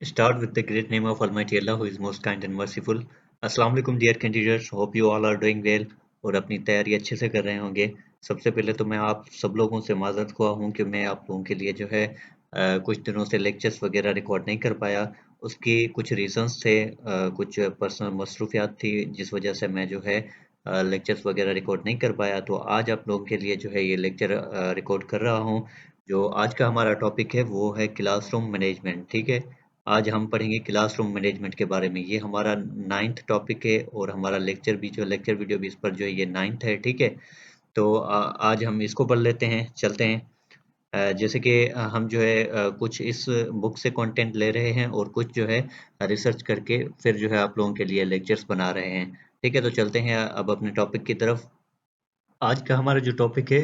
Start with the great name of Almighty Allah, who is most kind and merciful. Assalamu alaikum dear candidates. Hope you all are doing well और अपनी तैयारी अच्छे से कर रहे होंगे। सबसे पहले तो मैं आप सब लोगों से माज़रत ख़्वाह हूँ कि मैं आप लोगों के लिए जो है कुछ दिनों से लेक्चर्स वगैरह रिकॉर्ड नहीं कर पाया। उसके कुछ रीज़न्स थे, कुछ पर्सनल मसरूफियात थी जिस वजह से मैं जो है लेक्चर्स वगैरह रिकॉर्ड नहीं कर पाया। तो आज आप लोगों के लिए जो है ये लेक्चर रिकॉर्ड कर रहा हूँ। जो आज का हमारा टॉपिक है वो है क्लासरूम मैनेजमेंट। ठीक है, आज हम पढ़ेंगे क्लासरूम मैनेजमेंट के बारे में। ये हमारा 9th टॉपिक है और हमारा लेक्चर वीडियो भी इस पर जो है ये 9th है। ठीक है, तो आज हम इसको पढ़ लेते हैं, चलते हैं। जैसे कि हम जो है कुछ इस बुक से कंटेंट ले रहे हैं और कुछ जो है रिसर्च करके फिर जो है आप लोगों के लिए लेक्चर्स बना रहे हैं। ठीक है, तो चलते हैं अब अपने टॉपिक की तरफ। आज का हमारा जो टॉपिक है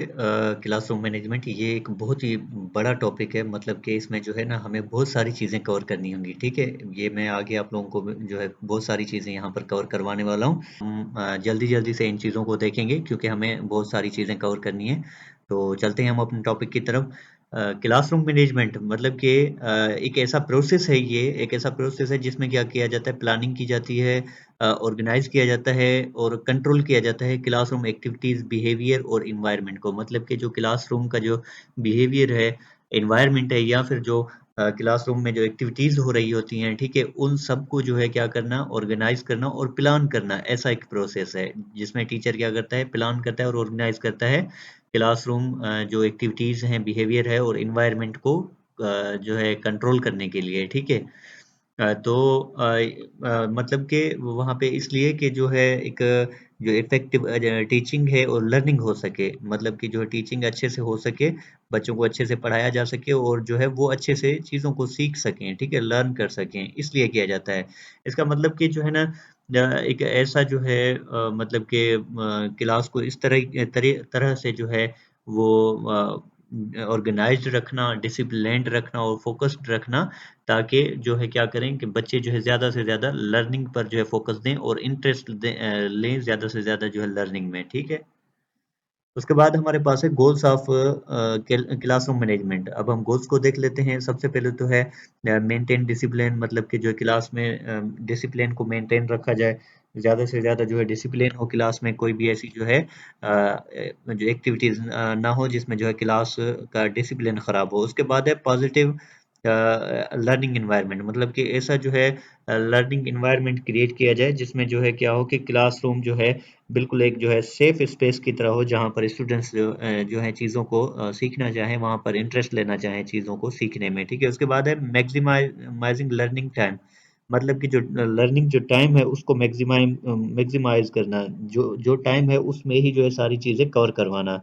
क्लासरूम मैनेजमेंट, ये एक बहुत ही बड़ा टॉपिक है। मतलब कि इसमें जो है ना हमें बहुत सारी चीज़ें कवर करनी होंगी। ठीक है, ये मैं आगे आप लोगों को जो है बहुत सारी चीज़ें यहाँ पर कवर करवाने वाला हूँ। हम जल्दी जल्दी से इन चीज़ों को देखेंगे क्योंकि हमें बहुत सारी चीज़ें कवर करनी है। तो चलते हैं हम अपने टॉपिक की तरफ। क्लासरूम मैनेजमेंट मतलब कि एक ऐसा प्रोसेस है, ये एक ऐसा प्रोसेस है जिसमें क्या किया जाता है, प्लानिंग की जाती है, ऑर्गेनाइज किया जाता है और कंट्रोल किया जाता है क्लासरूम एक्टिविटीज, बिहेवियर और इन्वायरमेंट को। मतलब कि जो क्लासरूम का जो बिहेवियर है, इन्वायरमेंट है, या फिर जो क्लासरूम में जो एक्टिविटीज हो रही होती हैं, ठीक है, उन सबको जो है क्या करना, ऑर्गेनाइज करना और प्लान करना। ऐसा एक प्रोसेस है जिसमें टीचर क्या करता है, प्लान करता है और ऑर्गेनाइज करता है क्लासरूम जो एक्टिविटीज हैं, बिहेवियर है और इन्वायरमेंट को जो है कंट्रोल करने के लिए। ठीक है, तो मतलब कि वहाँ पे इसलिए कि जो है एक जो इफ़ेक्टिव टीचिंग है और लर्निंग हो सके। मतलब कि जो टीचिंग अच्छे से हो सके, बच्चों को अच्छे से पढ़ाया जा सके और जो है वो अच्छे से चीज़ों को सीख सकें, ठीक है? लर्न कर सकें, इसलिए किया जाता है। इसका मतलब कि जो है ना एक ऐसा जो है मतलब कि क्लास को इस तरह से जो है वो ऑर्गेनाइज़्ड रखना, डिसिप्लिन्ड रखना और फ़ोकस्ड रखना, ताकि जो है क्या करें कि बच्चे जो है ज़्यादा से ज़्यादा लर्निंग पर जो है फ़ोकस दें और इंटरेस्ट लें ज़्यादा से ज़्यादा जो है लर्निंग में, ठीक है? उसके बाद हमारे पास है गोल्स ऑफ क्लासरूम मैनेजमेंट। अब हम गोल्स को देख लेते हैं। सबसे पहले तो है मेंटेन डिसिप्लिन, मतलब कि जो क्लास में डिसिप्लिन को मेंटेन रखा जाए, ज़्यादा से ज़्यादा जो है डिसिप्लिन हो क्लास में। कोई भी ऐसी जो है जो एक्टिविटीज़ ना हो जिसमें जो है क्लास का डिसिप्लिन ख़राब हो। उसके बाद है पॉजिटिव लर्निंग एनवायरनमेंट, मतलब कि ऐसा जो है लर्निंग एनवायरनमेंट क्रिएट किया जाए जिसमें जो है क्या हो कि क्लासरूम जो है बिल्कुल एक जो है सेफ स्पेस की तरह हो, जहाँ पर स्टूडेंट्स जो है चीज़ों को सीखना चाहें, वहाँ पर इंटरेस्ट लेना चाहें चीज़ों को सीखने में। ठीक है, उसके बाद है मैक्सिमाइजिंग लर्निंग टाइम, मतलब कि जो लर्निंग जो टाइम है उसको मैक्सिमाइज करना। जो जो टाइम है उसमें ही जो है सारी चीज़ें कवर करवाना।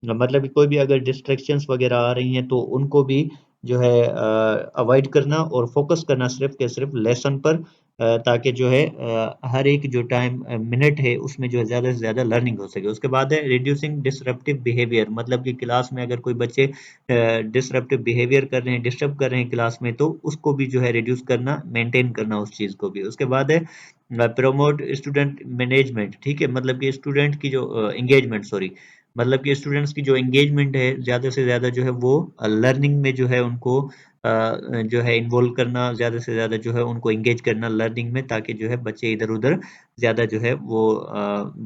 मतलब कि कोई भी अगर डिस्ट्रैक्शंस वगैरह आ रही हैं तो उनको भी जो है अवॉइड करना और फोकस करना सिर्फ के सिर्फ लेसन पर, ताकि जो है हर एक जो टाइम मिनट है उसमें जो है ज़्यादा से ज़्यादा लर्निंग हो सके। उसके बाद है रिड्यूसिंग डिसरप्टिव बिहेवियर, मतलब कि क्लास में अगर कोई बच्चे डिसरप्टिव बिहेवियर कर रहे हैं, डिस्टर्ब कर रहे हैं क्लास में, तो उसको भी जो है रिड्यूस करना, मेंटेन करना उस चीज़ को भी। उसके बाद है प्रमोट स्टूडेंट मैनेजमेंट। ठीक है, मतलब कि स्टूडेंट की जो एंगेजमेंट, सॉरी, मतलब कि स्टूडेंट्स की जो एंगेजमेंट है ज़्यादा से ज़्यादा जो है वो लर्निंग में जो है उनको जो है इन्वॉल्व करना, ज़्यादा से ज़्यादा जो है उनको एंगेज करना लर्निंग में, ताकि जो है बच्चे इधर-उधर ज़्यादा जो है वो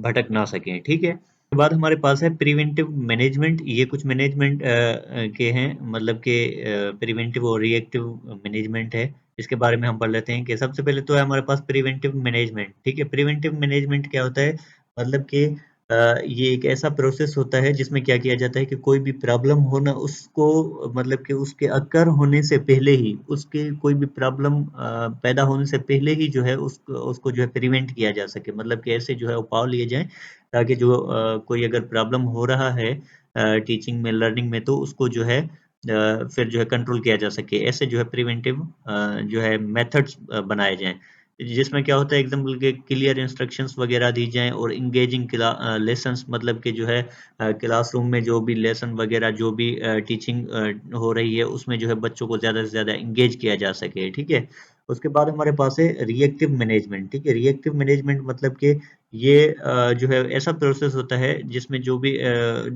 भटक ना सकें। ठीक है? उसके बाद हमारे पास है प्रिवेंटिव मैनेजमेंट। ये कुछ मैनेजमेंट के हैं, मतलब कि प्रिवेंटिव और रिएक्टिव मैनेजमेंट है। इसके बारे में हम पढ़ लेते हैं कि सबसे पहले तो है हमारे पास प्रिवेंटिव मैनेजमेंट। ठीक है? प्रिवेंटिव मैनेजमेंट क्या होता है? मतलब कि ये एक ऐसा प्रोसेस होता है जिसमें क्या किया जाता है कि कोई भी प्रॉब्लम हो ना, उसको मतलब कि उसके अकर होने से पहले ही, उसके कोई भी प्रॉब्लम पैदा होने से पहले ही जो है उसको उसको जो है प्रिवेंट किया जा सके। मतलब कि ऐसे जो है उपाय लिए जाएँ ताकि जो कोई अगर प्रॉब्लम हो रहा है टीचिंग में, लर्निंग में, तो उसको जो है फिर जो है कंट्रोल किया जा सके। ऐसे जो है प्रिवेंटिव जो है मेथड्स बनाए जाएँ। जिसमें क्या होता है, एग्जाम्पल के क्लियर इंस्ट्रक्शंस वगैरह दी जाएँ और इंगेजिंग लेसन्स, मतलब कि जो है क्लासरूम में जो भी लेसन वगैरह, जो भी टीचिंग हो रही है उसमें जो है बच्चों को ज़्यादा से ज़्यादा इंगेज किया जा सके। ठीक है? उसके बाद हमारे पास है रिएक्टिव मैनेजमेंट। ठीक है? रिएक्टिव मैनेजमेंट मतलब कि ये जो है ऐसा प्रोसेस होता है जिसमें जो भी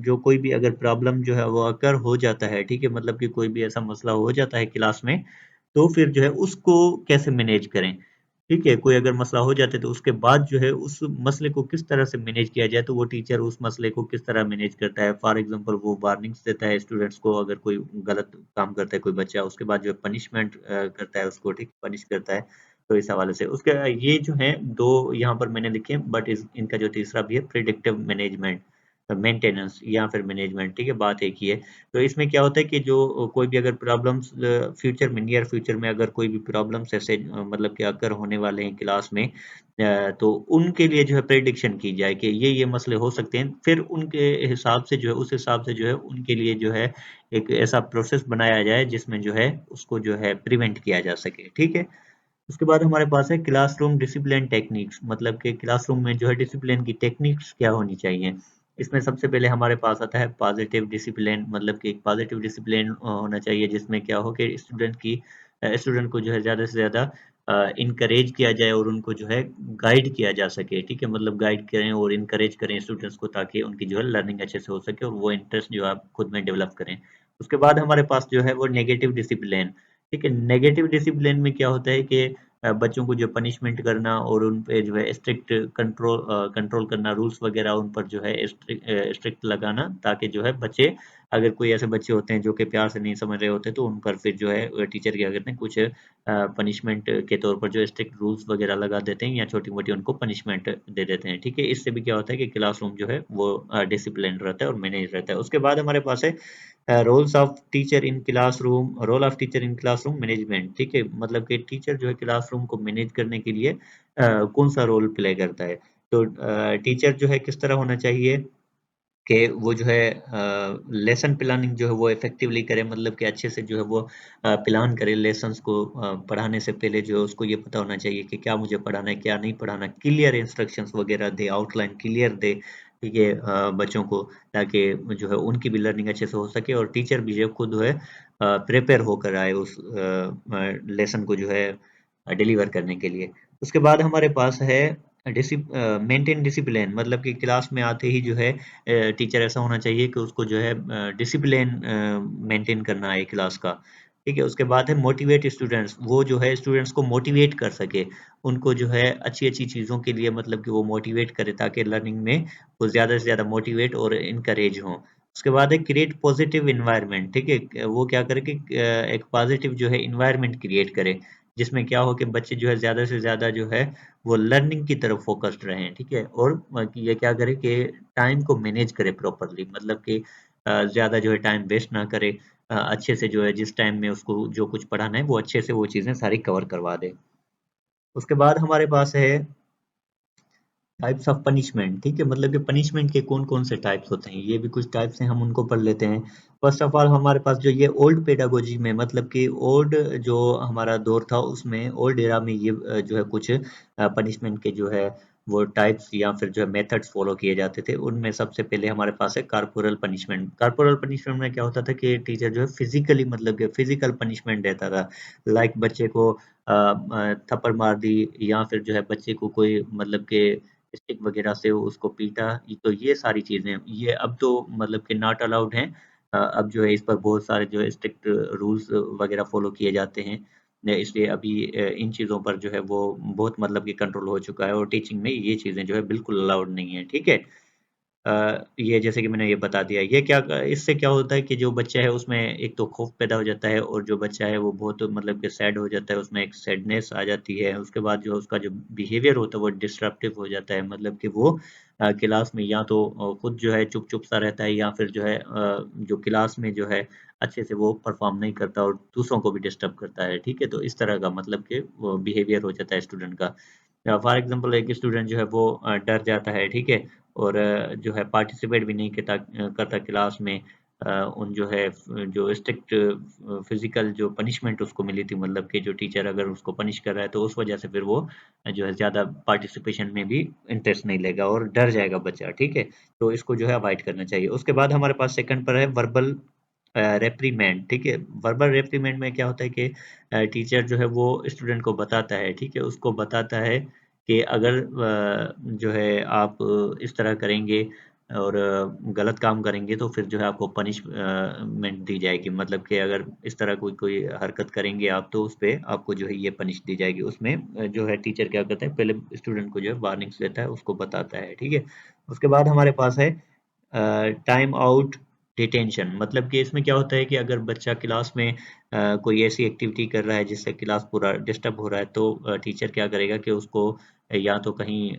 जो कोई भी अगर प्रॉब्लम जो है वो अकर हो जाता है, ठीक है? मतलब कि कोई भी ऐसा मसला हो जाता है क्लास में, तो फिर जो है उसको कैसे मैनेज करें। ठीक है, कोई अगर मसला हो जाता है तो उसके बाद जो है उस मसले को किस तरह से मैनेज किया जाए, तो वो टीचर उस मसले को किस तरह मैनेज करता है। फॉर एग्जांपल वो वार्निंग्स देता है स्टूडेंट्स को, अगर कोई गलत काम करता है कोई बच्चा, उसके बाद जो है पनिशमेंट करता है उसको, ठीक पनिश करता है। तो इस हवाले से उसके ये जो है दो यहाँ पर मैंने लिखे, बट इनका जो तीसरा भी है प्रिडिक्टिव मैनेजमेंट, मेंटेनेंस या फिर मैनेजमेंट, ठीक है, बात एक ही है। तो इसमें क्या होता है कि जो कोई भी अगर प्रॉब्लम्स फ्यूचर में, नियर फ्यूचर में अगर कोई भी प्रॉब्लम्स ऐसे मतलब कि अगर होने वाले हैं क्लास में, तो उनके लिए जो है प्रेडिक्शन की जाए कि ये मसले हो सकते हैं, फिर उनके हिसाब से जो है, उस हिसाब से जो है उनके लिए जो है एक ऐसा प्रोसेस बनाया जाए जिसमें जो है उसको जो है प्रिवेंट किया जा सके। ठीक है, उसके बाद हमारे पास है क्लासरूम डिसिप्लिन टेक्निक्स, मतलब कि क्लासरूम में जो है डिसिप्लिन की टेक्निक्स क्या होनी चाहिए। इसमें सबसे पहले हमारे पास आता है पॉजिटिव डिसिप्लिन, मतलब कि एक पॉजिटिव डिसिप्लिन होना चाहिए जिसमें क्या हो कि स्टूडेंट को जो है ज़्यादा से ज़्यादा इनकरेज किया जाए और उनको जो है गाइड किया जा सके। ठीक है, मतलब गाइड करें और इनकरेज करें स्टूडेंट्स को, ताकि उनकी जो है लर्निंग अच्छे से हो सके और वो इंटरेस्ट जो है आप खुद में डेवलप करें। उसके बाद हमारे पास जो है वो नेगेटिव डिसिप्लिन। ठीक है, नेगेटिव डिसिप्लिन में क्या होता है कि बच्चों को जो पनिशमेंट करना और उन पे जो है स्ट्रिक्ट कंट्रोल करना, रूल्स वगैरह उन पर जो है स्ट्रिक्ट लगाना, ताकि जो है बच्चे, अगर कोई ऐसे बच्चे होते हैं जो कि प्यार से नहीं समझ रहे होते, तो उन पर फिर जो है टीचर क्या करते हैं, कुछ पनिशमेंट के तौर पर जो स्ट्रिक्ट रूल्स वगैरह लगा देते हैं या छोटी मोटी उनको पनिशमेंट दे देते हैं। ठीक है, इससे भी क्या होता है कि क्लासरूम जो है वो डिसिप्लिन रहता है और मैनेज रहता है। उसके बाद हमारे पास है role of teacher in classroom management. ठीक है, मतलब कि टीचर जो है क्लासरूम को मैनेज करने के लिए कौन सा रोल प्ले करता है। तो टीचर जो है किस तरह होना चाहिए कि वो जो है लेसन प्लानिंग जो है वो इफेक्टिवली करे, मतलब कि अच्छे से जो है वो प्लान करे लेसन्स को। पढ़ाने से पहले जो है उसको ये पता होना चाहिए कि क्या मुझे पढ़ाना है क्या नहीं पढ़ाना, क्लियर इंस्ट्रक्शंस वगैरह दे, आउटलाइन क्लियर दे। ठीक है, बच्चों को, ताकि जो है उनकी भी लर्निंग अच्छे से हो सके और टीचर भी जो खुद है प्रिपेयर होकर आए उस लेसन को जो है डिलीवर करने के लिए। उसके बाद हमारे पास है मेंटेन डिसिप्लिन, मतलब कि क्लास में आते ही जो है टीचर ऐसा होना चाहिए कि उसको जो है डिसिप्लिन मेंटेन करना है क्लास का। ठीक है, उसके बाद है मोटिवेट स्टूडेंट्स, वो जो है स्टूडेंट्स को मोटिवेट कर सके, उनको जो है अच्छी अच्छी चीज़ों के लिए, मतलब कि वो मोटिवेट करे ताकि लर्निंग में वो ज़्यादा से ज़्यादा मोटिवेट और इनकरेज हों। उसके बाद है क्रिएट पॉजिटिव इन्वायरमेंट। ठीक है, वो क्या करे कि एक पॉजिटिव जो है इन्वायरमेंट क्रिएट करे, जिसमें क्या हो कि बच्चे जो है ज़्यादा से ज़्यादा जो है वो लर्निंग की तरफ फोकस्ड रहें। ठीक है, और ये क्या करे कि टाइम को मैनेज करे प्रॉपरली, मतलब कि ज़्यादा जो है टाइम वेस्ट ना करे, अच्छे से जो है जिस टाइम में उसको जो कुछ पढ़ाना है वो अच्छे से वो चीज़ें सारी कवर करवा दे। उसके बाद हमारे पास है टाइप्स ऑफ पनिशमेंट। ठीक है, मतलब कि पनिशमेंट के कौन कौन से टाइप्स होते हैं, ये भी कुछ टाइप्स हैं, हम उनको पढ़ लेते हैं। फर्स्ट ऑफ ऑल हमारे पास जो ये ओल्ड पेडागोजी में, मतलब कि ओल्ड जो हमारा दौर था उसमें, ओल्ड एरा में ये जो है कुछ पनिशमेंट के जो है वो टाइप्स या फिर जो है मेथड्स फॉलो किए जाते थे। उनमें सबसे पहले हमारे पास है कार्पोरल पनिशमेंट। कार्पोरल पनिशमेंट में क्या होता था कि टीचर जो है फिजिकली, मतलब कि फिजिकल पनिशमेंट देता था। लाइक बच्चे को थप्पड़ मार दी, या फिर जो है बच्चे को कोई मतलब के स्टिक वगैरह से उसको पीटा। तो ये सारी चीज़ें ये अब तो मतलब कि नॉट अलाउड हैं। अब जो है इस पर बहुत सारे जो है स्ट्रिक्ट रूल्स वगैरह फॉलो किए जाते हैं। इसलिए अभी इन चीज़ों पर जो है वो बहुत मतलब कि कंट्रोल हो चुका है और टीचिंग में ये चीज़ें जो है बिल्कुल अलाउड नहीं है। ठीक है, ये जैसे कि मैंने ये बता दिया, ये क्या इससे क्या होता है कि जो बच्चा है उसमें एक तो खौफ पैदा हो जाता है, और जो बच्चा है वो बहुत मतलब कि सैड हो जाता है, उसमें एक सैडनेस आ जाती है। उसके बाद जो उसका जो बिहेवियर होता है वो डिस्ट्रप्टिव हो जाता है, मतलब कि वो क्लास में या तो खुद जो है चुप चुप सा रहता है, या फिर जो है जो क्लास में जो है अच्छे से वो परफॉर्म नहीं करता और दूसरों को भी डिस्टर्ब करता है। ठीक है, तो इस तरह का मतलब कि वो बिहेवियर हो जाता है स्टूडेंट का। फॉर एग्जांपल एक स्टूडेंट जो है वो डर जाता है। ठीक है, और जो है पार्टिसिपेट भी नहीं करता क्लास में। उन जो है जो स्ट्रिक्ट फिजिकल जो पनिशमेंट उसको मिली थी, मतलब कि जो टीचर अगर उसको पनिश कर रहा है, तो उस वजह से फिर वो जो है ज़्यादा पार्टिसिपेशन में भी इंटरेस्ट नहीं लेगा और डर जाएगा बच्चा। ठीक है, तो इसको जो है अवॉइड करना चाहिए। उसके बाद हमारे पास सेकंड पर है वर्बल रेप्रीमेंड। ठीक है, वर्बल रेप्रीमेंड में क्या होता है कि टीचर जो है वो स्टूडेंट को बताता है। ठीक है, उसको बताता है कि अगर जो है आप इस तरह करेंगे और गलत काम करेंगे तो फिर जो है आपको पनिशमेंट दी जाएगी। मतलब कि अगर इस तरह कोई कोई हरकत करेंगे आप तो उस पे आपको जो है ये पनिश दी जाएगी। उसमें जो है टीचर क्या करता है, पहले स्टूडेंट को जो है वार्निंग्स देता है, उसको बताता है, ठीक है। उसके बाद हमारे पास है टाइम आउट डिटेंशन। मतलब कि इसमें क्या होता है कि अगर बच्चा क्लास में कोई ऐसी एक्टिविटी कर रहा है जिससे क्लास पूरा डिस्टर्ब हो रहा है, तो टीचर क्या करेगा कि उसको या तो कहीं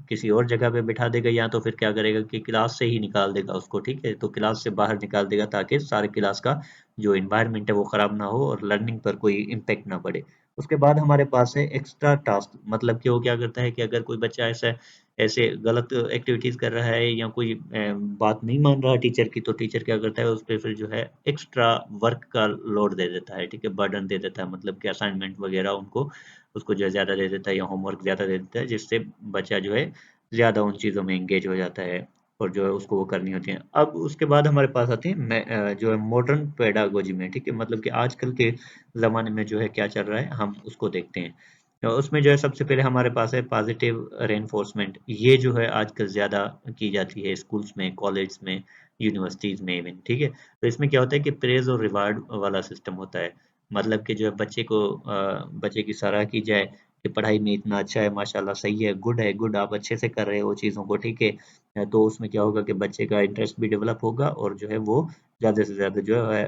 किसी और जगह पे बिठा देगा, या तो फिर क्या करेगा कि क्लास से ही निकाल देगा उसको, ठीक है। तो क्लास से बाहर निकाल देगा ताकि सारे क्लास का जो इन्वायरमेंट है वो खराब ना हो और लर्निंग पर कोई इम्पेक्ट ना पड़े। उसके बाद हमारे पास है एक्स्ट्रा टास्क। मतलब कि वो क्या करता है कि अगर कोई बच्चा ऐसा ऐसे गलत एक्टिविटीज कर रहा है या कोई बात नहीं मान रहा टीचर की, तो टीचर क्या करता है उस पे फिर जो है एक्स्ट्रा वर्क का लोड दे देता है, ठीक है, बर्डन दे देता है। मतलब कि असाइनमेंट वगैरह उनको उसको जो है ज्यादा दे देता है या होमवर्क ज्यादा दे देता है, जिससे बच्चा जो है ज्यादा उन चीजों में एंगेज हो जाता है और जो है उसको वो करनी होती है। अब उसके बाद हमारे पास आते हैं जो है मॉडर्न पेडागोजी में, ठीक है। मतलब कि आजकल के जमाने में जो है क्या चल रहा है हम उसको देखते हैं। तो उसमें जो है सबसे पहले हमारे पास है पॉजिटिव रेनफोर्समेंट। ये जो है आजकल ज़्यादा की जाती है स्कूल्स में, कॉलेज में, यूनिवर्सिटीज में इवन, ठीक है। तो इसमें क्या होता है कि प्रेज और रिवार्ड वाला सिस्टम होता है। मतलब कि जो है बच्चे की सराह की जाए कि पढ़ाई में इतना अच्छा है, माशाल्लाह, सही है, गुड, आप अच्छे से कर रहे हो चीज़ों को, ठीक है। तो उसमें क्या होगा कि बच्चे का इंटरेस्ट भी डेवलप होगा और जो है वो ज़्यादा से ज़्यादा जो है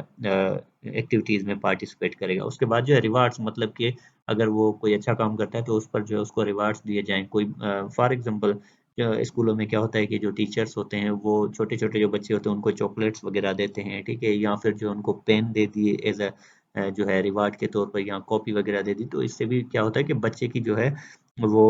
एक्टिविटीज़ में पार्टिसिपेट करेगा। उसके बाद जो है रिवार्ड्स। मतलब कि अगर वो कोई अच्छा काम करता है तो उस पर जो है उसको रिवार्ड्स दिए जाएँ। कोई फॉर एग्ज़ाम्पल स्कूलों में क्या होता है कि जो टीचर्स होते हैं वो छोटे-छोटे जो बच्चे होते हैं उनको चॉकलेट्स वग़ैरह देते हैं, ठीक है? या फिर जो उनको पेन दे दिए एज़ जो है रिवार्ड के तौर पर, या कॉपी वग़ैरह दे दी। तो इससे भी क्या होता है कि बच्चे की जो है वो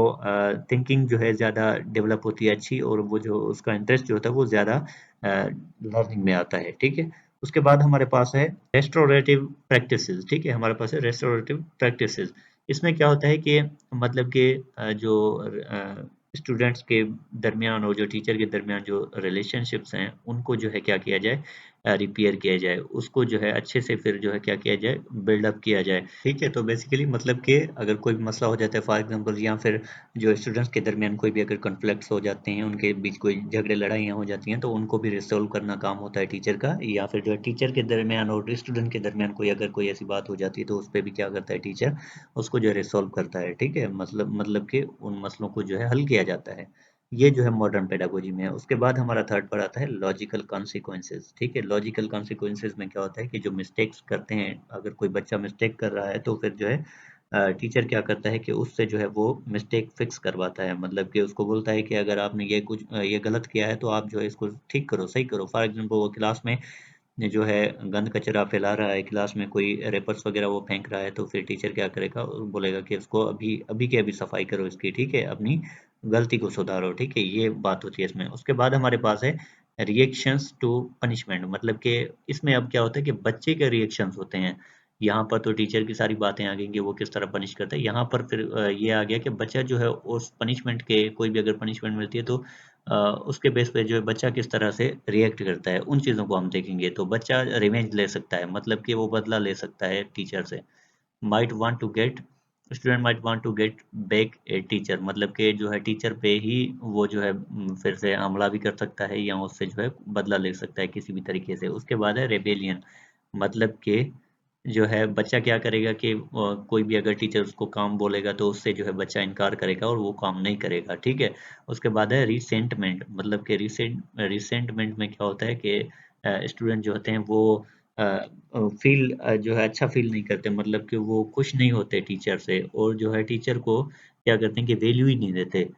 थिंकिंग जो है ज़्यादा डेवलप होती है अच्छी, और वो जो उसका इंटरेस्ट जो होता है वो ज़्यादा लर्निंग में आता है, ठीक है? उसके बाद हमारे पास है रेस्टोरेटिव प्रैक्टिसेस, ठीक है। हमारे पास है रेस्टोरेटिव प्रैक्टिसेस। इसमें क्या होता है कि मतलब कि जो स्टूडेंट्स के दरमियान और जो टीचर के दरमियान जो रिलेशनशिप्स हैं उनको जो है क्या किया जाए, रिपेयर किया जाए, उसको जो है अच्छे से फिर जो है क्या किया जाए, बिल्डअप किया जाए, ठीक है। तो बेसिकली मतलब कि अगर कोई मसला हो जाता है फॉर एग्जांपल, या फिर जो स्टूडेंट्स के दरमियान कोई भी अगर कॉन्फ्लिक्ट्स हो जाते हैं, उनके बीच कोई झगड़े लड़ाइयाँ हो जाती हैं, तो उनको भी रिसॉल्व करना काम होता है टीचर का। या फिर जो है टीचर के दरमियान और स्टूडेंट के दरमियान कोई अगर कोई ऐसी बात हो जाती है तो उस पे भी क्या करता है टीचर, उसको जो है रिसॉल्व करता है, ठीक है। मतलब कि उन मसलों को जो है हल किया जाता है। ये जो है मॉडर्न पेडागोजी में है। उसके बाद हमारा थर्ड पर आता है लॉजिकल कॉन्सिक्वेंसेस, ठीक है। लॉजिकल कॉन्सिक्वेंसेस में क्या होता है कि जो मिस्टेक्स करते हैं, अगर कोई बच्चा मिस्टेक कर रहा है तो फिर जो है टीचर क्या करता है कि उससे जो है वो मिस्टेक फिक्स करवाता है। मतलब कि उसको बोलता है कि अगर आपने ये गलत किया है तो आप जो है इसको ठीक करो, सही करो। फॉर एग्जांपल वो क्लास में ये जो है गंद कचरा फैला रहा है, क्लास में कोई रेपर्स वगैरह वो फेंक रहा है, तो फिर टीचर क्या करेगा, वो बोलेगा कि उसको अभी अभी के अभी सफाई करो इसकी, ठीक है, अपनी गलती को सुधारो, ठीक है। ये बात होती है इसमें। उसके बाद हमारे पास है रिएक्शंस टू पनिशमेंट। मतलब कि इसमें अब क्या होता है कि बच्चे के रिएक्शंस होते हैं। यहाँ पर तो टीचर की सारी बातें आ गई कि वो किस तरह पनिश करता है। यहाँ पर फिर ये आ गया कि बच्चा जो है उस पनिशमेंट के, कोई भी अगर पनिशमेंट मिलती है तो उसके बेस पे जो है बच्चा किस तरह से रिएक्ट करता है, उन चीज़ों को हम देखेंगे। तो बच्चा रिवेंज ले सकता है, मतलब कि वो बदला ले सकता है टीचर से। Might want to get student might want to get back a teacher. मतलब कि जो है टीचर पे ही वो जो है फिर से हमला भी कर सकता है या उससे जो है बदला ले सकता है किसी भी तरीके से। उसके बाद है रेबेलियन। मतलब कि जो है बच्चा क्या करेगा कि कोई भी अगर टीचर उसको काम बोलेगा तो उससे जो है बच्चा इनकार करेगा और वो काम नहीं करेगा, ठीक है। उसके बाद है रिसेंटमेंट। मतलब कि रिसेंटमेंट में क्या होता है कि स्टूडेंट जो होते हैं वो जो है अच्छा फील नहीं करते। मतलब कि वो खुश नहीं होते टीचर से, और जो है टीचर को क्या करते हैं कि वैल्यू ही नहीं देते।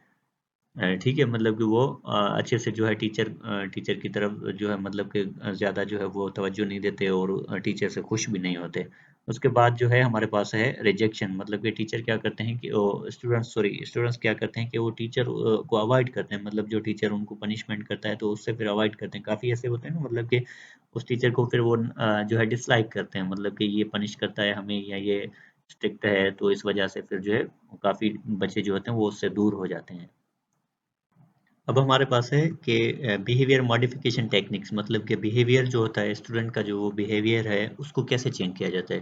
ठीक है। मतलब कि वो अच्छे से जो है टीचर की तरफ जो है मतलब कि ज़्यादा जो है वो तवज्जो नहीं देते और टीचर से खुश भी नहीं होते। उसके बाद जो है हमारे पास है रिजेक्शन। मतलब कि टीचर क्या करते हैं कि स्टूडेंट्स क्या करते हैं कि वो टीचर को अवॉइड करते हैं। मतलब जो टीचर उनको पनिशमेंट करता है तो उससे फिर अवॉइड करते हैं। काफ़ी ऐसे होते हैं ना, मतलब कि उस टीचर को फिर वो जो है डिसलाइक करते हैं। मतलब कि ये पनिश करता है हमें, या ये स्ट्रिक्ट है, तो इस वजह से फिर जो है काफ़ी बच्चे जो होते हैं वो उससे दूर हो जाते हैं। अब हमारे पास है कि बिहेवियर मॉडिफिकेशन टेक्निक्स। मतलब कि बिहेवियर जो होता है स्टूडेंट का, जो वो बिहेवियर है उसको कैसे चेंज किया जाता है।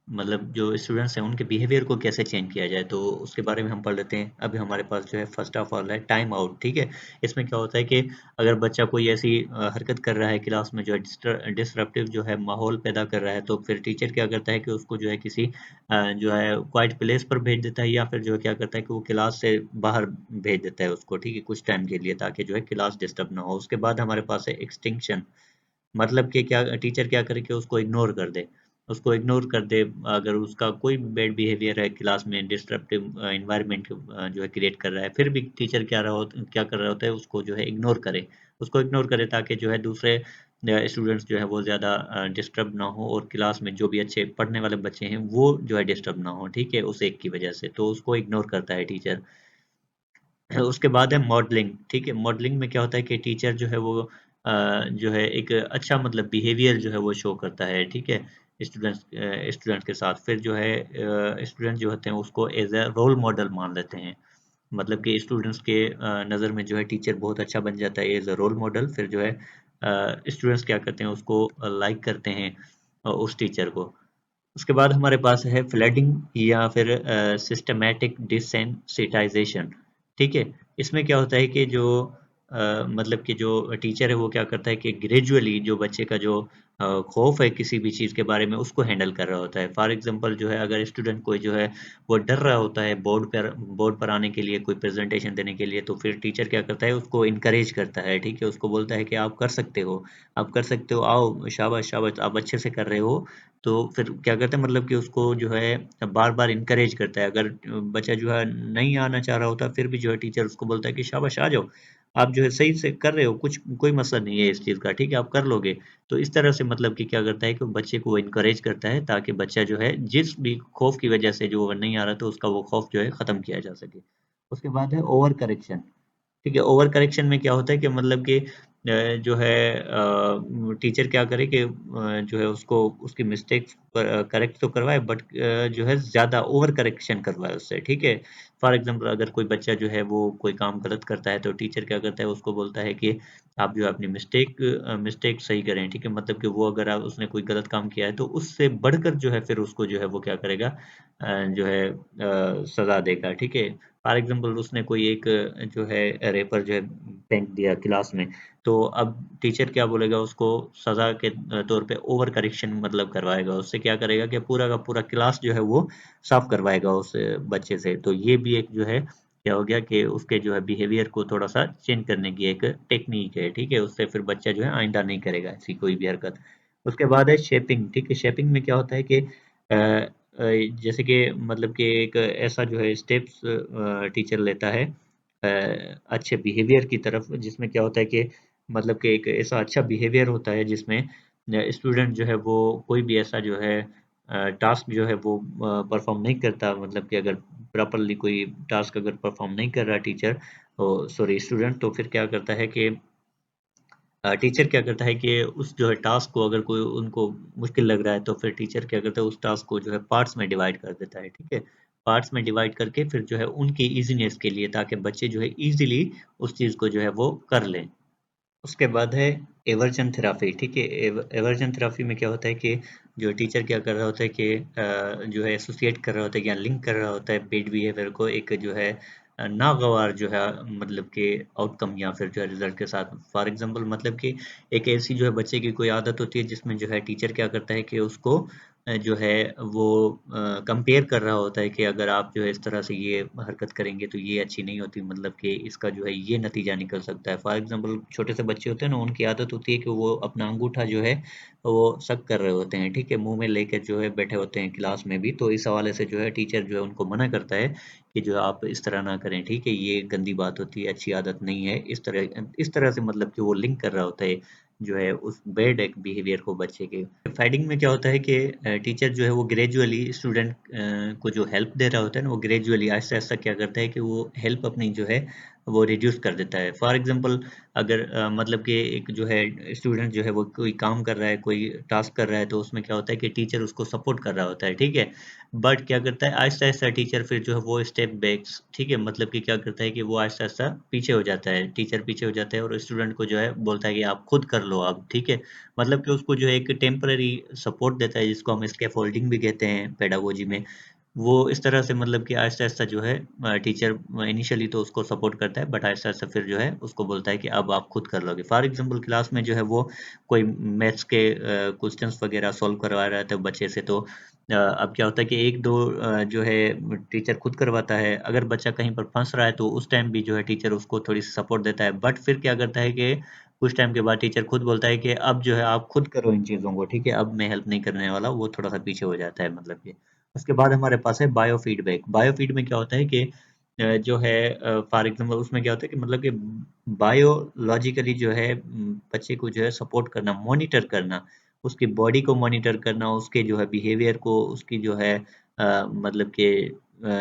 मतलब जो स्टूडेंट्स हैं उनके बिहेवियर को कैसे चेंज किया जाए, तो उसके बारे में हम पढ़ लेते हैं। अभी हमारे पास जो है फर्स्ट ऑफ ऑल है टाइम आउट, ठीक है। इसमें क्या होता है कि अगर बच्चा कोई ऐसी हरकत कर रहा है क्लास में जो है डिसरप्टिव जो है माहौल पैदा कर रहा है, तो फिर टीचर क्या करता है कि उसको जो है किसी जो है क्वाइट प्लेस पर भेज देता है, या फिर जो है क्या करता है कि वो क्लास से बाहर भेज देता है उसको, ठीक है, कुछ टाइम के लिए, ताकि जो है क्लास डिस्टर्ब ना हो। उसके बाद हमारे पास है एक्सटिंक्शन, मतलब कि क्या टीचर क्या करे कि उसको इग्नोर कर दे, उसको इग्नोर कर दे। अगर उसका कोई बैड बिहेवियर है क्लास में, डिस्टरप्टिव एनवायरनमेंट जो है क्रिएट कर रहा है, फिर भी टीचर क्या कर रहा होता है, उसको जो है इग्नोर करे, उसको इग्नोर करे, ताकि जो है दूसरे स्टूडेंट्स जो है वो ज़्यादा डिस्टर्ब ना हो, और क्लास में जो भी अच्छे पढ़ने वाले बच्चे हैं वो जो है डिस्टर्ब ना हो, ठीक है, उस एक की वजह से, तो उसको इग्नोर करता है टीचर। उसके बाद है मॉडलिंग, ठीक है। मॉडलिंग में क्या होता है कि टीचर जो है वो जो है एक अच्छा मतलब बिहेवियर जो है वो शो करता है, ठीक है, स्टूडेंट्स के साथ। फिर जो है स्टूडेंट जो होते हैं उसको एज ए रोल मॉडल मान लेते हैं, मतलब कि स्टूडेंट्स के नज़र में जो है टीचर बहुत अच्छा बन जाता है एज अ रोल मॉडल। फिर जो है स्टूडेंट्स क्या करते हैं, उसको लाइक करते हैं उस टीचर को। उसके बाद हमारे पास है फ्लडिंग या फिर सिस्टमैटिक डिसेंसिटाइजेशन, ठीक है। इसमें क्या होता है कि जो मतलब कि जो टीचर है वो क्या करता है कि ग्रेजुअली जो बच्चे का जो खौफ है किसी भी चीज़ के बारे में, उसको हैंडल कर रहा होता है। फॉर एग्जांपल जो है अगर स्टूडेंट कोई जो है वो डर रहा होता है बोर्ड पर आने के लिए, कोई प्रेजेंटेशन देने के लिए, तो फिर टीचर क्या करता है, उसको इनकरेज करता है, ठीक है, उसको बोलता है कि आप कर सकते हो, आप कर सकते हो, आओ, शाबाश शाबाश, आप अच्छे से कर रहे हो। तो फिर क्या करता है, मतलब कि उसको जो है बार-बार इनकरेज करता है। अगर बच्चा जो है नहीं आना चाह रहा होता, फिर भी जो है टीचर उसको बोलता है कि शाबाश आ जाओ, आप जो है सही से कर रहे हो, कुछ कोई मसला नहीं है इस चीज़ का, ठीक है, आप कर लोगे। तो इस तरह से मतलब कि क्या करता है कि बच्चे को वो इनकरेज करता है, ताकि बच्चा जो है जिस भी खौफ की वजह से जो वो नहीं आ रहा, तो उसका वो खौफ जो है खत्म किया जा सके। उसके बाद है ओवर करेक्शन, ठीक है। ओवर करेक्शन में क्या होता है कि मतलब कि जो है टीचर क्या करे कि जो है उसको उसकी मिस्टेक्स करेक्ट तो करवाए, बट जो है ज़्यादा ओवर करेक्शन करवाए उससे, ठीक है। फॉर एग्जांपल अगर कोई बच्चा जो है वो कोई काम गलत करता है, तो टीचर क्या करता है, उसको बोलता है कि आप जो है अपनी मिस्टेक सही करें, ठीक है। मतलब कि वो अगर उसने कोई गलत काम किया है, तो उससे बढ़कर जो है फिर उसको जो है वो क्या करेगा, जो है सज़ा देगा, ठीक है। फॉर एग्जांपल उसने कोई एक जो है रेपर जो है फेंक दिया क्लास में, तो अब टीचर क्या बोलेगा, उसको सजा के तौर पे ओवर करेक्शन मतलब करवाएगा, उससे क्या करेगा कि पूरा का पूरा क्लास जो है वो साफ करवाएगा उस बच्चे से। तो ये भी एक जो है क्या हो गया कि उसके जो है बिहेवियर को थोड़ा सा चेंज करने की एक टेक्निक है, ठीक है। उससे फिर बच्चा जो है आइंदा नहीं करेगा ऐसी कोई भी हरकत। उसके बाद है शेपिंग, ठीक है। शेपिंग में क्या होता है कि जैसे कि मतलब कि एक ऐसा जो है स्टेप्स टीचर लेता है अच्छे बिहेवियर की तरफ, जिसमें क्या होता है कि मतलब कि एक ऐसा अच्छा बिहेवियर होता है जिसमें स्टूडेंट जो है वो कोई भी ऐसा जो है टास्क जो है वो परफॉर्म नहीं करता, मतलब कि अगर प्रॉपरली कोई टास्क अगर परफॉर्म नहीं कर रहा टीचर, सॉरी स्टूडेंट, तो फिर क्या करता है कि टीचर क्या करता है कि उस जो है टास्क को अगर कोई उनको मुश्किल लग रहा है, तो फिर टीचर क्या करता है, उस टास्क को जो है पार्ट्स में डिवाइड कर देता है, ठीक है। पार्ट्स में डिवाइड करके फिर जो है उनकी इजीनेस के लिए, ताकि बच्चे जो है इजीली उस चीज़ को जो है वो कर लें। उसके बाद है एवर्जन थेरापी, ठीक है। एवर्जन थेरापी में क्या होता है कि जो टीचर क्या कर रहा होता है कि जो है एसोसिएट कर रहा होता है या लिंक कर रहा होता है बैड बिहेवियर को एक जो है नागवार जो है मतलब कि आउटकम या फिर जो है रिजल्ट के साथ। फॉर एग्जांपल मतलब कि एक ऐसी जो है बच्चे की कोई आदत होती है जिसमें जो है टीचर क्या करता है कि उसको जो है वो कंपेयर कर रहा होता है कि अगर आप जो है इस तरह से ये हरकत करेंगे तो ये अच्छी नहीं होती, मतलब कि इसका जो है ये नतीजा निकल सकता है। फॉर एग्जांपल छोटे से बच्चे होते हैं ना, उनकी आदत होती है कि वो अपना अंगूठा जो है वो सक कर रहे होते हैं, ठीक है, मुंह में लेकर जो है बैठे होते हैं क्लास में भी। तो इस हवाले से जो है टीचर जो है उनको मना करता है कि जो आप इस तरह ना करें, ठीक है, ये गंदी बात होती है, अच्छी आदत नहीं है। इस तरह से मतलब कि वो लिंक कर रहा होता है जो है उस बैड एक बिहेवियर को बच्चे के। फाइटिंग में क्या होता है कि टीचर जो है वो ग्रेजुअली स्टूडेंट को जो हेल्प दे रहा होता है ना, वो ग्रेजुअली आहिस्ता आहिस्ता क्या करता है कि वो हेल्प अपनी जो है वो रिड्यूस कर देता है। फॉर एग्जांपल अगर मतलब कि एक जो है स्टूडेंट जो है वो कोई काम कर रहा है, कोई टास्क कर रहा है, तो उसमें क्या होता है कि टीचर उसको सपोर्ट कर रहा होता है, ठीक है। बट क्या करता है आहिस्ता आहिस्ता टीचर फिर जो है वो स्टेप बैक्स, ठीक है, मतलब कि क्या करता है कि वो आहिस्ता आहिस्ता पीछे हो जाता है, टीचर पीछे हो जाता है और स्टूडेंट को जो है बोलता है कि आप खुद कर लो अब, ठीक है। मतलब कि उसको जो है एक टेम्पररी सपोर्ट देता है, जिसको हम स्कैफोल्डिंग भी कहते हैं पेडागोजी में। वो इस तरह से मतलब कि आहिस्ता-आहिस्ता जो है टीचर इनिशियली तो उसको सपोर्ट करता है, बट आहिस्ता-आहिस्ता फिर जो है उसको बोलता है कि अब आप खुद कर लोगे। फॉर एग्जांपल क्लास में जो है वो कोई मैथ्स के क्वेश्चंस वगैरह सॉल्व करवा रहा था बच्चे से, तो अब क्या होता है कि 1-2 जो है टीचर खुद करवाता है। अगर बच्चा कहीं पर फँस रहा है तो उस टाइम भी जो है टीचर उसको थोड़ी-सी सपोर्ट देता है। बट फिर क्या करता है कि कुछ टाइम के बाद टीचर खुद बोलता है कि अब जो है आप खुद करो इन चीज़ों को, ठीक है? अब मैं हेल्प नहीं करने वाला, वो थोड़ा-सा पीछे हो जाता है मतलब कि। उसके बाद हमारे पास है बायोफीडबैक। बायोफीड में क्या होता है कि जो है फॉर एग्जांपल उसमें क्या होता है कि मतलब कि बायोलॉजिकली जो है बच्चे को जो है सपोर्ट करना, मॉनिटर करना, उसकी बॉडी को मॉनिटर करना, उसके जो है बिहेवियर को, उसकी जो है मतलब कि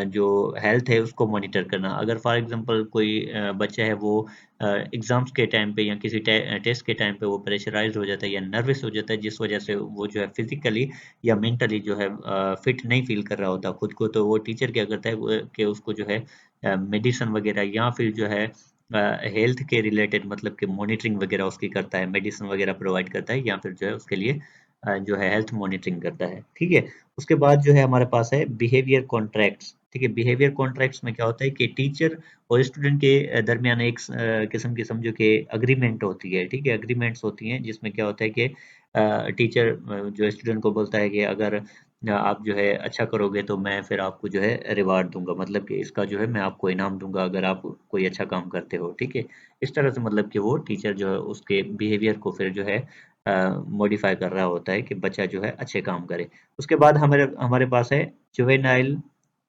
जो हेल्थ है उसको मॉनिटर करना। अगर फॉर एग्जांपल कोई बच्चा है वो एग्ज़ाम्स के टाइम पे या किसी टेस्ट के टाइम पे वो प्रेशराइज़्ड हो जाता है या नर्वस हो जाता है, जिस वजह से वो जो है फिज़िकली या मेंटली जो है फिट नहीं फील कर रहा होता खुद को, तो वो टीचर क्या करता है कि उसको जो है मेडिसिन वगैरह या फिर जो है हेल्थ के रिलेटेड मतलब कि मॉनिटरिंग वगैरह उसकी करता है, मेडिसिन वगैरह प्रोवाइड करता है या फिर जो है उसके लिए जो है हेल्थ मॉनिटरिंग करता है, ठीक है। उसके बाद जो है हमारे पास है बिहेवियर कॉन्ट्रैक्ट्स, ठीक है। बिहेवियर कॉन्ट्रैक्ट्स में क्या होता है कि टीचर और स्टूडेंट के दरमियान एक किस्म की समझो कि अग्रीमेंट होती है, ठीक है। अग्रीमेंट्स होती हैं जिसमें क्या होता है कि टीचर जो स्टूडेंट को बोलता है कि अगर आप जो है अच्छा करोगे तो मैं फिर आपको जो है रिवार्ड दूँगा, मतलब कि इसका जो है मैं आपको इनाम दूँगा अगर आप कोई अच्छा काम करते हो, ठीक है। इस तरह से मतलब कि वो टीचर जो है उसके बिहेवियर को फिर जो है मॉडिफ़ाई कर रहा होता है कि बच्चा जो है अच्छे काम करे। उसके बाद हमारे हमारे पास है जुवेनाइल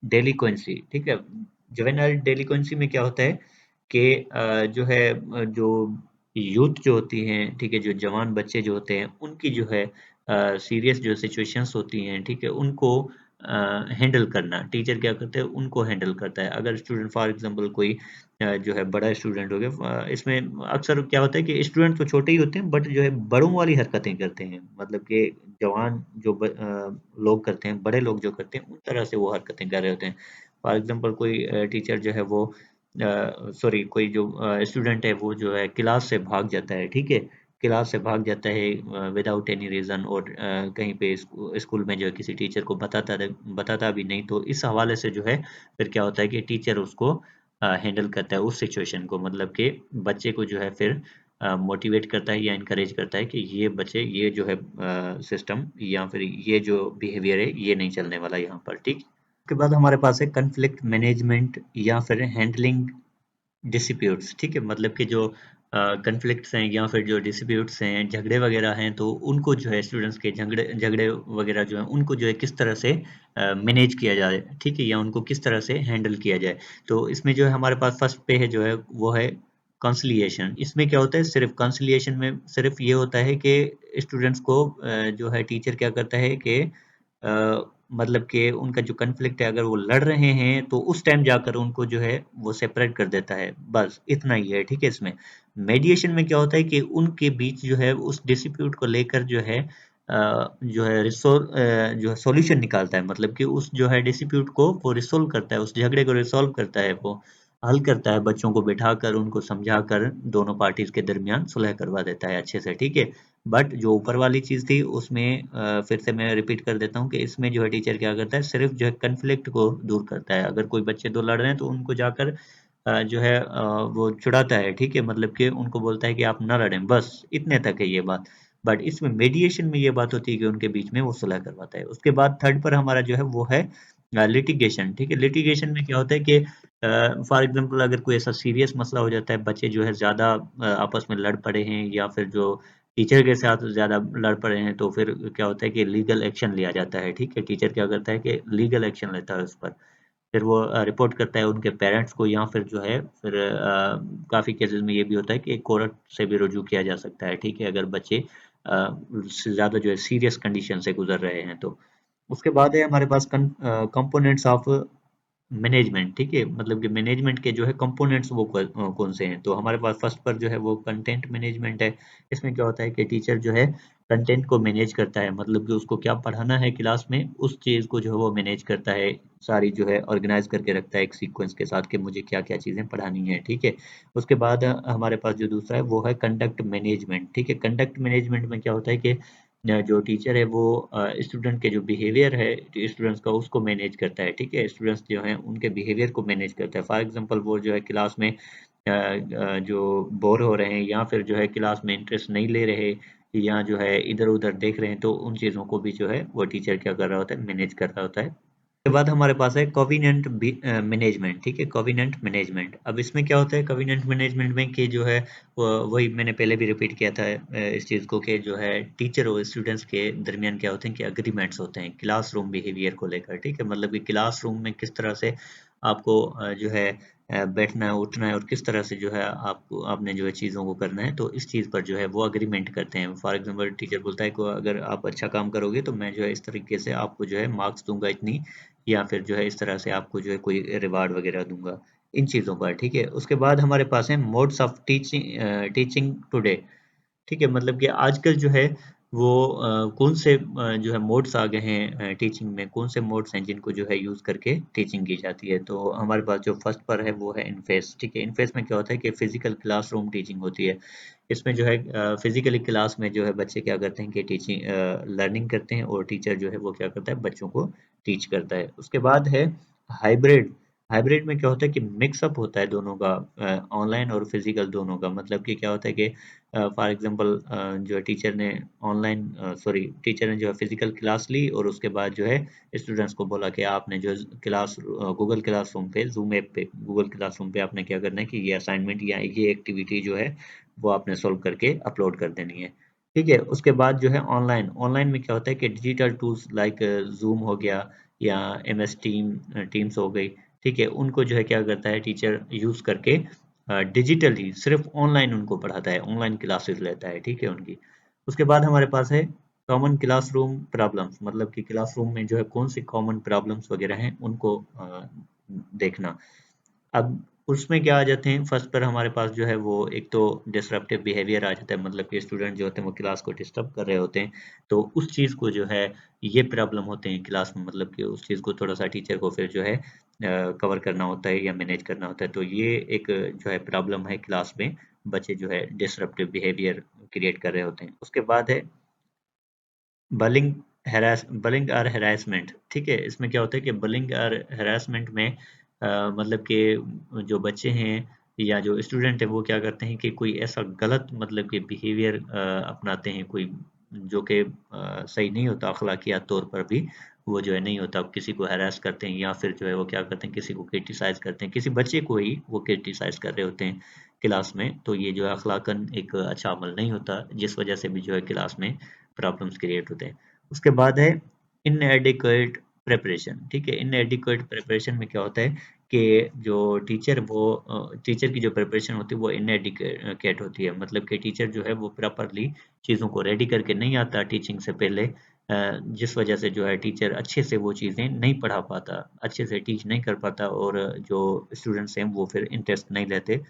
डेलिक्वेंसी, ठीक है। जुवेनाइल डेलिक्वेंसी में क्या होता है कि जो है जो यूथ जो होती हैं, ठीक है, जो जवान बच्चे जो होते हैं, उनकी जो है सीरियस जो सिचुएशंस होती हैं, ठीक है, उनको हैंडल करना, टीचर क्या करते हैं, उनको हैंडल करता है। अगर स्टूडेंट फॉर एग्ज़ाम्पल कोई जो है बड़ा स्टूडेंट हो गया, इसमें अक्सर क्या होता है कि स्टूडेंट तो छोटे ही होते हैं, बट जो है बड़ों वाली हरकतें करते हैं, मतलब कि जवान जो लोग करते हैं, बड़े लोग जो करते हैं, उन तरह से वो हरकतें कर रहे होते हैं। फॉर एग्ज़ाम्पल कोई टीचर जो है वो सॉरी कोई जो स्टूडेंट है वो जो है क्लास से भाग जाता है, ठीक है? क्लास से भाग जाता है विदाउट एनी रीज़न और कहीं पे स्कूल में जो है किसी टीचर को बताता भी नहीं, तो इस हवाले से जो है फिर क्या होता है कि टीचर उसको हैंडल करता है उस सिचुएशन को, मतलब कि बच्चे को जो है फिर मोटिवेट करता है या इनकरेज करता है कि ये बच्चे ये जो है सिस्टम या फिर ये जो बिहेवियर है ये नहीं चलने वाला यहाँ पर, ठीक। उसके बाद हमारे पास है कॉन्फ्लिक्ट मैनेजमेंट या फिर हैंडलिंग डिस्प्यूट्स, ठीक है। मतलब कि जो कॉन्फ्लिक्ट्स हैं या फिर जो डिस्प्यूट्स हैं, झगड़े वगैरह हैं, तो उनको जो है स्टूडेंट्स के झगड़े झगड़े वगैरह जो हैं उनको जो है किस तरह से मैनेज किया जाए, ठीक है, या उनको किस तरह से हैंडल किया जाए। तो इसमें जो है हमारे पास फर्स्ट पे है जो है वो है कंसिलिएशन। इसमें क्या होता है, सिर्फ कंसिलिएशन में सिर्फ ये होता है कि स्टूडेंट्स को जो है टीचर क्या करता है कि मतलब कि उनका जो कॉन्फ्लिक्ट है अगर वो लड़ रहे हैं तो उस टाइम जाकर उनको जो है वो सेपरेट कर देता है, बस इतना ही है, ठीक है। इसमें मीडिएशन में क्या होता है कि उनके बीच जो है उस डिस्प्यूट को लेकर जो है जो है सॉल्यूशन निकालता है, मतलब कि उस जो है डिस्प्यूट को वो रिसोल्व करता है, उस झगड़े को रिसोल्व करता है, वो हल करता है, बच्चों को बिठाकर उनको समझाकर दोनों पार्टीज के दरमियान सुलह करवा देता है अच्छे से, ठीक है। बट जो ऊपर वाली चीज़ थी उसमें फिर से मैं रिपीट कर देता हूँ कि इसमें जो है टीचर क्या करता है, सिर्फ जो है कॉन्फ्लिक्ट को दूर करता है। अगर कोई बच्चे 2 लड़ रहे हैं तो उनको जाकर जो है वो छुड़ाता है, ठीक है? मतलब कि उनको बोलता है कि आप ना लड़ें, बस इतने तक है ये बात। बट इसमें मीडिएशन में ये बात होती है कि उनके बीच में वो सुलह करवाता है। उसके बाद थर्ड पर हमारा जो है वो है लिटिगेशन, ठीक है? लिटिगेशन में क्या होता है कि फॉर एग्ज़ाम्पल अगर कोई ऐसा सीरियस मसला हो जाता है, बच्चे जो है ज़्यादा आपस में लड़ पड़े हैं या फिर जो टीचर के साथ ज़्यादा लड़ पड़े हैं, तो फिर क्या होता है कि लीगल एक्शन लिया जाता है, ठीक है? टीचर क्या करता है कि लीगल एक्शन लेता है उस पर। फिर वो रिपोर्ट करता है उनके पेरेंट्स को या फिर जो है फिर काफ़ी केसेज़ में ये भी होता है कि कोर्ट से भी रुजू किया जा सकता है, ठीक है? अगर बच्चे से ज़्यादा जो है सीरियस कंडीशन से गुज़र रहे हैं तो। उसके बाद है हमारे पास कंपोनेंट्स ऑफ मैनेजमेंट, ठीक है, मतलब कि मैनेजमेंट के जो है कंपोनेंट्स वो कौन से हैं। तो हमारे पास फर्स्ट पर जो है वो कंटेंट मैनेजमेंट है। इसमें क्या होता है कि टीचर जो है कंटेंट को मैनेज करता है, मतलब कि उसको क्या पढ़ाना है क्लास में, उस चीज़ को जो है वो मैनेज करता है, सारी जो है ऑर्गेनाइज करके रखता है एक सीक्वेंस के साथ कि मुझे क्या क्या चीज़ें पढ़ानी है, ठीक है। उसके बाद हमारे पास जो दूसरा है वो है कंडक्ट मैनेजमेंट, ठीक है। कंडक्ट मैनेजमेंट में क्या होता है कि जो टीचर है वो स्टूडेंट के जो बिहेवियर है स्टूडेंट्स का उसको मैनेज करता है, ठीक है। स्टूडेंट्स जो हैं उनके बिहेवियर को मैनेज करता है। फॉर एग्जांपल वो जो है क्लास में जो बोर हो रहे हैं या फिर जो है क्लास में इंटरेस्ट नहीं ले रहे या जो है इधर उधर देख रहे हैं, तो उन चीज़ों को भी जो है वो टीचर क्या कर रहा होता है, मैनेज कर रहा होता है। उसके बाद हमारे पास है कोविनेंट मैनेजमेंट, ठीक है। कोविनेंट मैनेजमेंट, अब इसमें क्या होता है कोविनेंट मैनेजमेंट में कि जो है वही मैंने पहले भी रिपीट किया था इस चीज़ को कि जो है टीचर और स्टूडेंट्स के दरमियान क्या होते हैं कि अग्रीमेंट्स होते हैं क्लासरूम बिहेवियर को लेकर, ठीक है। मतलब कि क्लासरूम में किस तरह से आपको जो है बैठना है, उठना है और किस तरह से जो है आपको आपने जो है चीज़ों को करना है, तो इस चीज़ पर जो है वो एग्रीमेंट करते हैं। फॉर एग्जांपल टीचर बोलता है कि अगर आप अच्छा काम करोगे तो मैं जो है इस तरीके से आपको जो है मार्क्स दूंगा इतनी, या फिर जो है इस तरह से आपको जो है कोई रिवार्ड वगैरह दूंगा, इन चीज़ों पर, ठीक है। उसके बाद हमारे पास है मोड्स ऑफ टीचिंग टुडे, ठीक है। मतलब कि आजकल जो है वो कौन से जो है मोड्स आ गए हैं टीचिंग में, कौन से मोड्स हैं जिनको जो है यूज़ करके टीचिंग की जाती है। तो हमारे पास जो फर्स्ट पर है वो है इनफेस, ठीक है। इनफेस में क्या होता है कि फिजिकल क्लासरूम टीचिंग होती है। इसमें जो है फिजिकली क्लास में जो है बच्चे क्या करते हैं कि टीचिंग लर्निंग करते हैं और टीचर जो है वो क्या करता है बच्चों को टीच करता है। उसके बाद है हाइब्रिड। हाइब्रिड में क्या होता है कि मिक्सअप होता है दोनों का, ऑनलाइन और फिजिकल दोनों का। मतलब कि क्या होता है कि फॉर एग्जांपल जो है टीचर ने ऑनलाइन सॉरी टीचर ने जो है फिजिकल क्लास ली और उसके बाद जो है स्टूडेंट्स को बोला कि आपने जो क्लास गूगल क्लासरूम पे जूम ऐप पे गूगल क्लासरूम पे आपने क्या करना है कि ये असाइनमेंट या ये एक्टिविटी जो है वो आपने सॉल्व करके अपलोड कर देनी है, ठीक है। उसके बाद जो है ऑनलाइन, ऑनलाइन में क्या होता है कि डिजिटल टूल्स लाइक जूम हो गया या MS टीम्स हो गई, ठीक है। उनको जो है क्या करता है टीचर यूज करके डिजिटली सिर्फ ऑनलाइन उनको पढ़ाता है, ऑनलाइन क्लासेस लेता है, ठीक है उनकी। उसके बाद हमारे पास है कॉमन क्लासरूम प्रॉब्लम्स, मतलब कि क्लासरूम में जो है कौन सी कॉमन प्रॉब्लम्स वगैरह हैं उनको देखना। अब उसमें क्या आ जाते हैं, फर्स्ट पर हमारे पास जो है वो एक तो डिसरप्टिव बिहेवियर आ जाता है, मतलब कि स्टूडेंट जो होते हैं वो क्लास को डिस्टर्ब कर रहे होते हैं, तो उस चीज़ को जो है ये प्रॉब्लम होते हैं क्लास में, मतलब कि उस चीज़ को थोड़ा सा टीचर को फिर जो है कवर करना होता है या मैनेज करना होता है। तो ये एक जो है प्रॉब्लम है क्लास में, बच्चे जो है डिसरप्टिव बिहेवियर क्रिएट कर रहे होते हैं। उसके बाद है बलिंग बलिंग और हैरेसमेंट, ठीक है। इसमें क्या होता है कि बलिंग और हैरेसमेंट में मतलब कि जो बच्चे हैं या जो स्टूडेंट है वो क्या करते हैं कि कोई ऐसा गलत मतलब कि बिहेवियर अपनाते हैं, कोई जो कि सही नहीं होता, अखलाकियात तौर पर भी वो जो है नहीं होता, किसी को हैरेस करते हैं या फिर जो है वो क्या करते हैं किसी को क्रिटिसाइज करते हैं, किसी बच्चे को ही वो क्रिटिसाइज कर रहे होते हैं क्लास में। तो ये जो है अखलाकन एक अच्छा अमल नहीं होता, जिस वजह से भी जो है क्लास में प्रॉब्लम्स क्रिएट होते हैं। उसके बाद है इनएडिक्वेट प्रिपरेशन, ठीक है। इनएडिक्वेट प्रिपरेशन में क्या होता है कि जो टीचर वो टीचर की जो प्रिपरेशन होती है वो इनएडिक्वेट होती है, मतलब कि टीचर जो है वो प्रॉपरली चीज़ों को रेडी करके नहीं आता टीचिंग से पहले, जिस वजह से जो है टीचर अच्छे से वो चीज़ें नहीं पढ़ा पाता, अच्छे से टीच नहीं कर पाता और जो स्टूडेंट्स हैं वो फिर इंटरेस्ट नहीं लेते,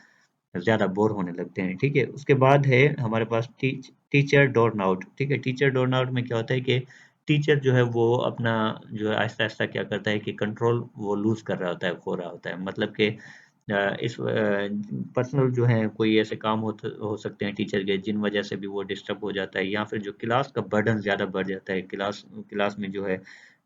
ज़्यादा बोर होने लगते हैं, ठीक है। उसके बाद है हमारे पास टीचर डोर्न आउट, ठीक है। टीचर डोर्न आउट में क्या होता है कि टीचर जो है वो अपना जो है आहिस्ता-आहिस्ता क्या करता है कि कंट्रोल वो लूज़ कर रहा होता है, खो रहा होता है। मतलब कि इस पर्सनल जो है कोई ऐसे काम हो सकते हैं टीचर के जिन वजह से भी वो डिस्टर्ब हो जाता है या फिर जो क्लास का बर्डन ज़्यादा बढ़ जाता है। क्लास क्लास में जो है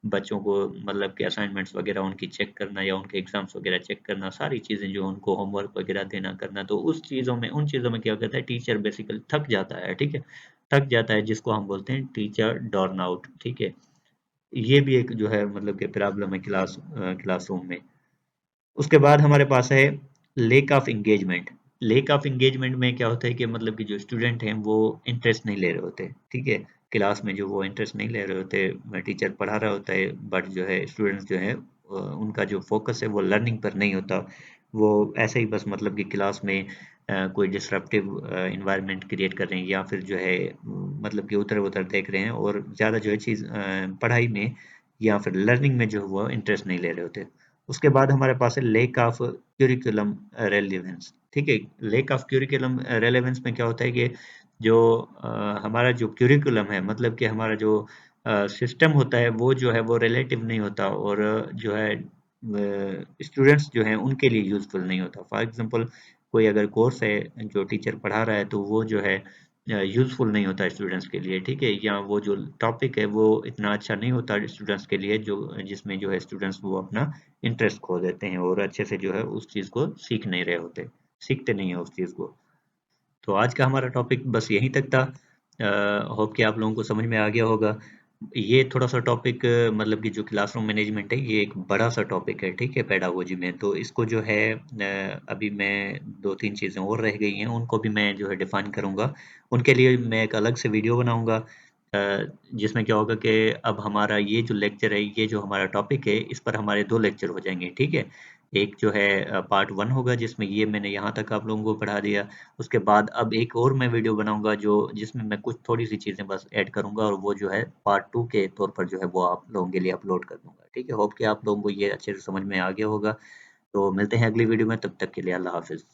बच्चों को मतलब कि असाइनमेंट्स वगैरह उनकी चेक करना या उनके एग्ज़ाम्स वगैरह चेक करना, सारी चीज़ें जो उनको होमवर्क वगैरह देना करना, तो उस चीज़ों में उन चीज़ों में क्या कहता है टीचर बेसिकली थक जाता है, ठीक है। थक जाता है जिसको हम बोलते हैं टीचर बर्न आउट, ठीक है। ये भी एक जो है मतलब कि प्रॉब्लम है क्लासरूम में। उसके बाद हमारे पास है lake of engagement. Lake of engagement में क्या होता है कि मतलब कि जो स्टूडेंट हैं वो इंटरेस्ट नहीं ले रहे होते, ठीक है। क्लास में जो वो इंटरेस्ट नहीं ले रहे होते, टीचर पढ़ा रहा होता है बट जो है स्टूडेंट्स जो है उनका जो फोकस है वो लर्निंग पर नहीं होता, वो ऐसे ही बस मतलब कि क्लास में कोई डिसरप्टिव इन्वायरमेंट क्रिएट कर रहे हैं या फिर जो है मतलब कि उधर उधर देख रहे हैं और ज़्यादा जो है चीज़ पढ़ाई में या फिर लर्निंग में जो है वो इंटरेस्ट नहीं ले रहे होते। उसके बाद हमारे पास है लेक ऑफ क्यूरिकुलम रेलेवेंस। ठीक है, लेक ऑफ क्यूरिकुलम रेलेवेंस में क्या होता है कि जो हमारा जो क्यूरिकुलम है, मतलब कि हमारा जो सिस्टम होता है, वो जो है वो रिलेटिव नहीं होता, और जो है स्टूडेंट्स जो हैं उनके लिए यूजफुल नहीं होता। फॉर एग्जांपल कोई अगर कोर्स है जो टीचर पढ़ा रहा है, तो वो जो है यूजफुल नहीं होता स्टूडेंट्स के लिए। ठीक है, या वो जो टॉपिक है वो इतना अच्छा नहीं होता स्टूडेंट्स के लिए, जो जिसमें जो है स्टूडेंट्स वो अपना इंटरेस्ट खो देते हैं और अच्छे से जो है उस चीज़ को सीख नहीं रहे होते, सीखते नहीं है उस चीज़ को। तो आज का हमारा टॉपिक बस यहीं तक था। होप कि आप लोगों को समझ में आ गया होगा। ये थोड़ा सा टॉपिक, मतलब कि जो क्लासरूम मैनेजमेंट है, ये एक बड़ा सा टॉपिक है, ठीक है, पेडागोजी में। तो इसको जो है अभी मैं दो तीन चीज़ें और रह गई हैं, उनको भी मैं जो है डिफाइन करूँगा। उनके लिए मैं एक अलग से वीडियो बनाऊँगा, जिसमें क्या होगा कि अब हमारा ये जो लेक्चर है, ये जो हमारा टॉपिक है, इस पर हमारे 2 लेक्चर हो जाएँगे, ठीक है? एक जो है पार्ट 1 होगा, जिसमें ये मैंने यहाँ तक आप लोगों को पढ़ा दिया। उसके बाद अब एक और मैं वीडियो बनाऊँगा, जो जिसमें मैं कुछ थोड़ी-सी चीज़ें बस ऐड करूँगा, और वो जो है पार्ट 2 के तौर पर जो है वो आप लोगों के लिए अपलोड कर दूँगा, ठीक है? होप कि आप लोगों को ये अच्छे से समझ में आ गया होगा। तो मिलते हैं अगली वीडियो में, तब तक के लिए अल्लाह हाफ़िज़।